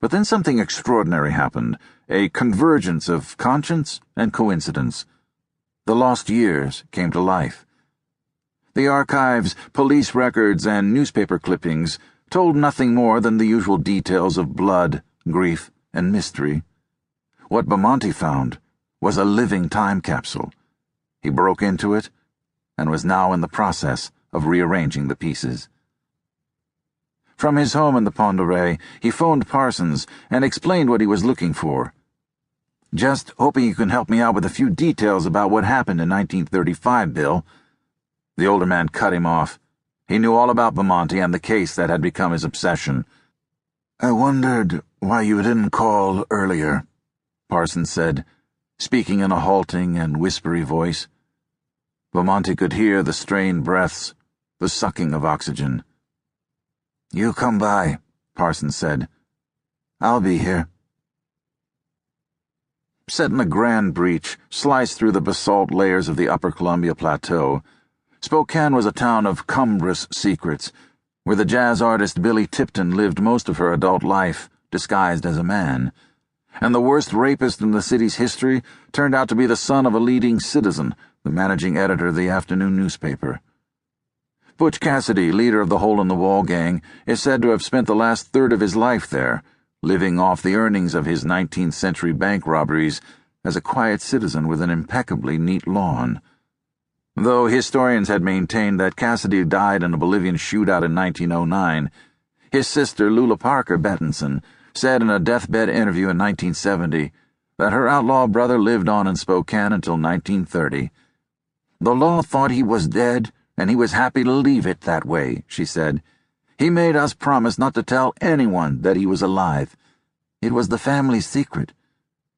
But then something extraordinary happened, a convergence of conscience and coincidence. The lost years came to life. The archives, police records, and newspaper clippings told nothing more than the usual details of blood, grief, and mystery. What Bamonte found was a living time capsule. He broke into it and was now in the process of rearranging the pieces. From his home in the Pend d'Oreille, he phoned Parsons and explained what he was looking for. "Just hoping you can help me out with a few details about what happened in 1935, Bill." The older man cut him off. He knew all about Bamonte and the case that had become his obsession. "I wondered why you didn't call earlier," Parsons said, speaking in a halting and whispery voice. Bamonte could hear the strained breaths, the sucking of oxygen. "You come by," Parsons said. "I'll be here." Set in a grand breach, sliced through the basalt layers of the Upper Columbia Plateau, Spokane was a town of cumbrous secrets, where the jazz artist Billy Tipton lived most of her adult life, disguised as a man. And the worst rapist in the city's history turned out to be the son of a leading citizen, the managing editor of the afternoon newspaper. Butch Cassidy, leader of the Hole-in-the-Wall gang, is said to have spent the last third of his life there, living off the earnings of his 19th-century bank robberies as a quiet citizen with an impeccably neat lawn. Though historians had maintained that Cassidy died in a Bolivian shootout in 1909, his sister Lula Parker Bettinson said in a deathbed interview in 1970 that her outlaw brother lived on in Spokane until 1930. "The law thought he was dead, and he was happy to leave it that way," she said. "He made us promise not to tell anyone that he was alive. It was the family's secret.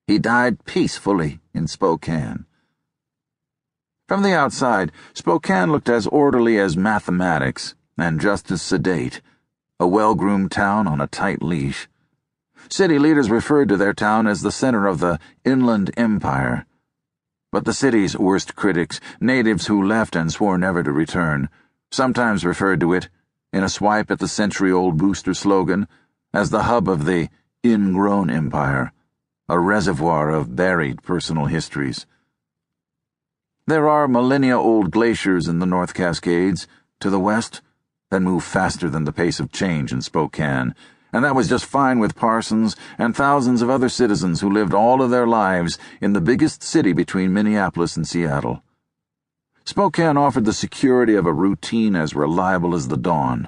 He died peacefully in Spokane." From the outside, Spokane looked as orderly as mathematics and just as sedate, a well-groomed town on a tight leash. City leaders referred to their town as the center of the Inland Empire. But the city's worst critics, natives who left and swore never to return, sometimes referred to it, in a swipe at the century-old booster slogan, as the hub of the ingrown empire, a reservoir of buried personal histories. There are millennia-old glaciers in the North Cascades, to the west, that move faster than the pace of change in Spokane, and that was just fine with Parsons and thousands of other citizens who lived all of their lives in the biggest city between Minneapolis and Seattle. Spokane offered the security of a routine as reliable as the dawn.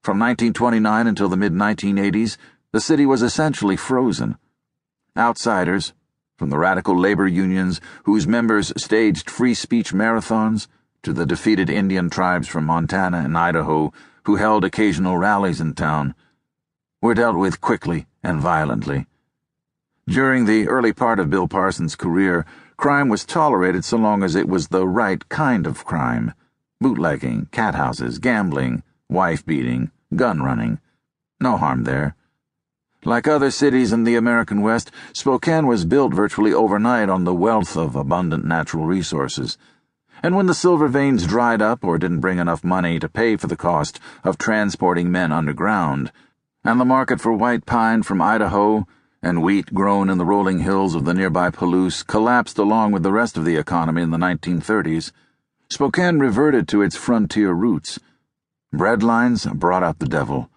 From 1929 until the mid-1980s, the city was essentially frozen. Outsiders, from the radical labor unions whose members staged free speech marathons, to the defeated Indian tribes from Montana and Idaho who held occasional rallies in town, were dealt with quickly and violently. During the early part of Bill Parsons' career, crime was tolerated so long as it was the right kind of crime: bootlegging, cat houses, gambling, wife-beating, gun-running. No harm there. Like other cities in the American West, Spokane was built virtually overnight on the wealth of abundant natural resources. And when the silver veins dried up or didn't bring enough money to pay for the cost of transporting men underground, and the market for white pine from Idaho and wheat grown in the rolling hills of the nearby Palouse collapsed along with the rest of the economy in the 1930s, Spokane reverted to its frontier roots. Breadlines brought out the devil.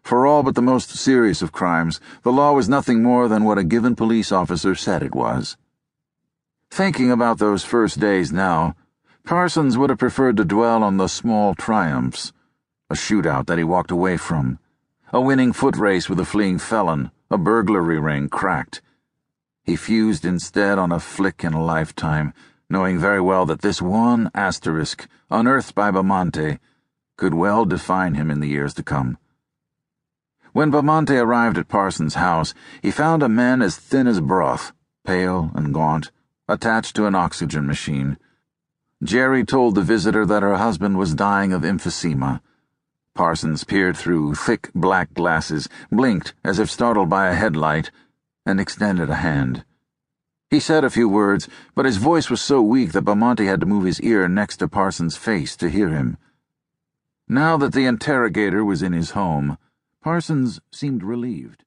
For all but the most serious of crimes, the law was nothing more than what a given police officer said it was. Thinking about those first days now, Parsons would have preferred to dwell on the small triumphs: a shootout that he walked away from, a winning foot race with a fleeing felon, a burglary ring cracked. He fused instead on a flick in a lifetime, knowing very well that this one asterisk, unearthed by Bamonte, could well define him in the years to come. When Bamonte arrived at Parsons' house, he found a man as thin as broth, pale and gaunt, attached to an oxygen machine. Jerry told the visitor that her husband was dying of emphysema. Parsons peered through thick black glasses, blinked as if startled by a headlight, and extended a hand. He said a few words, but his voice was so weak that Bamonte had to move his ear next to Parsons' face to hear him. Now that the interrogator was in his home, Parsons seemed relieved.